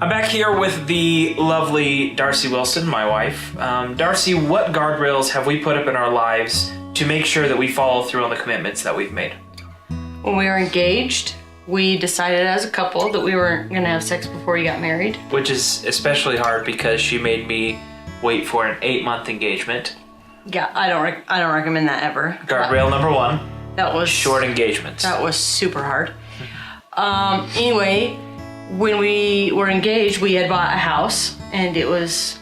I'm back here with the lovely Darci Wilson, my wife. Darci, what guardrails have we put up in our lives to make sure that we follow through on the commitments that we've made? When we were engaged, we decided as a couple that we weren't going to have sex before we got married. Which is especially hard because she made me wait for an 8-month engagement. Yeah, I don't recommend that ever. Guardrail number 1. That was short engagements. That was super hard. Anyway, when we were engaged, we had bought a house and it was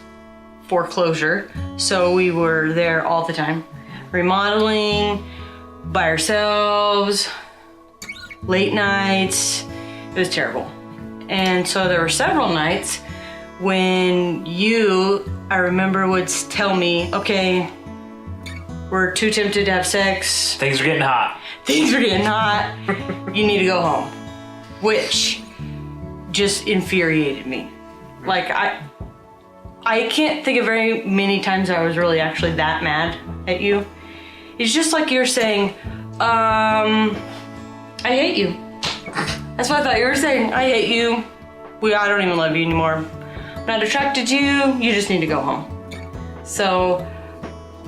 foreclosure. So we were there all the time, remodeling, by ourselves, late nights. It was terrible. And so there were several nights when I remember, would tell me, okay, we're too tempted to have sex. Things are getting hot. Things are getting hot. You need to go home. Which just infuriated me. Like, I can't think of very many times I was really actually that mad at you. It's just like you're saying, I hate you. That's what I thought you were saying. I hate you. I don't even love you anymore. I'm not attracted to you. You just need to go home. So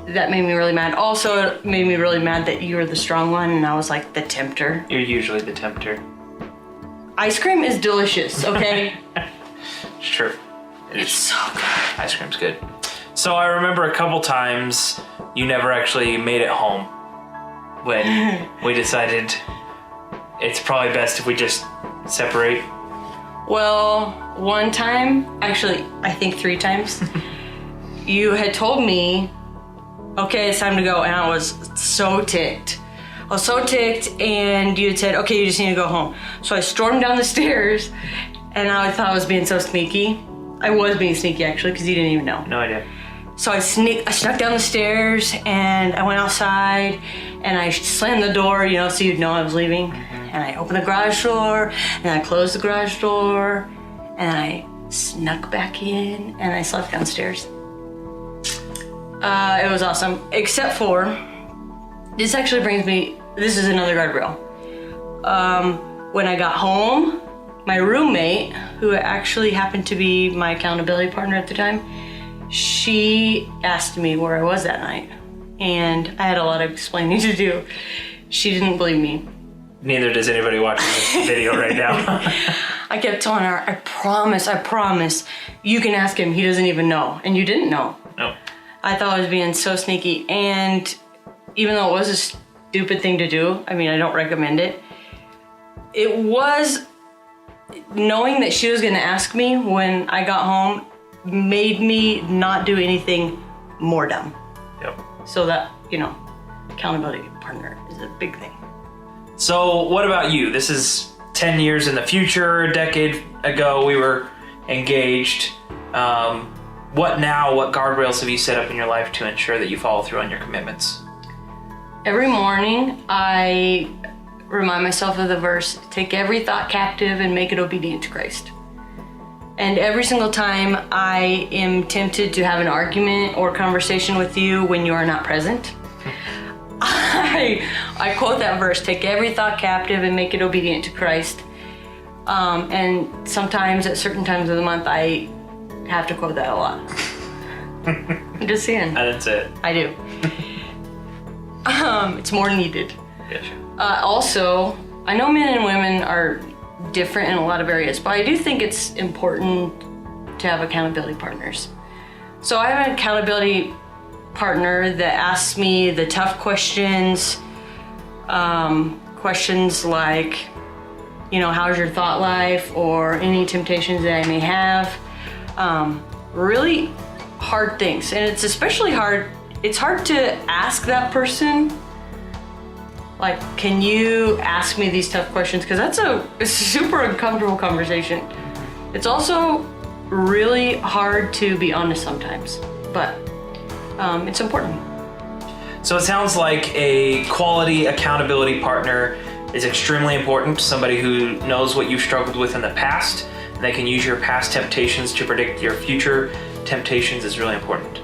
that made me really mad. Also, it made me really mad that you were the strong one and I was like the tempter. You're usually the tempter. Ice cream is delicious, okay? Sure. It's so good. Ice cream's good. So I remember a couple times you never actually made it home when we decided it's probably best if we just separate. Well, one time, actually, I think 3 times, you had told me, okay, it's time to go, and I was so ticked. I was so ticked, and you had said, okay, you just need to go home. So I stormed down the stairs, and I thought I was being so sneaky. I was being sneaky, actually, because you didn't even know. No idea. So I snuck down the stairs, and I went outside, and I slammed the door, so you'd know I was leaving. And I opened the garage door, and I closed the garage door, and I snuck back in, and I slept downstairs. It was awesome, except for, this actually brings me, this is another guardrail. When I got home, my roommate, who actually happened to be my accountability partner at the time, she asked me where I was that night, and I had a lot of explaining to do. She didn't believe me. Neither does anybody watching this video right now. I kept telling her, I promise, you can ask him, he doesn't even know. And you didn't know. No. I thought I was being so sneaky, and even though it was a stupid thing to do, I don't recommend it, it was, knowing that she was gonna ask me when I got home, made me not do anything more dumb. Yep. So that, accountability partner is a big thing. So what about you? This is 10 years in the future, a decade ago we were engaged. What now? What guardrails have you set up in your life to ensure that you follow through on your commitments? Every morning I remind myself of the verse, take every thought captive and make it obedient to Christ. And every single time I am tempted to have an argument or conversation with you when you are not present, I quote that verse, take every thought captive and make it obedient to Christ. And sometimes at certain times of the month, I have to quote that a lot. I'm just saying. That's it. I do. It's more needed. Yes. Also, I know men and women are different in a lot of areas, but I do think it's important to have accountability partners. So I have an accountability partner that asks me the tough questions, questions like, how's your thought life, or any temptations that I may have. Really hard things, and it's especially hard. It's hard to ask that person, like, can you ask me these tough questions? Because that's a super uncomfortable conversation. It's also really hard to be honest sometimes, but it's important. So it sounds like a quality accountability partner is extremely important. Somebody who knows what you've struggled with in the past, and they can use your past temptations to predict your future temptations is really important.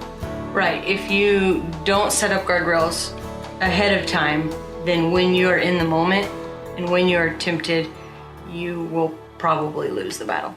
Right. If you don't set up guardrails ahead of time, then when you're in the moment and when you're tempted, you will probably lose the battle.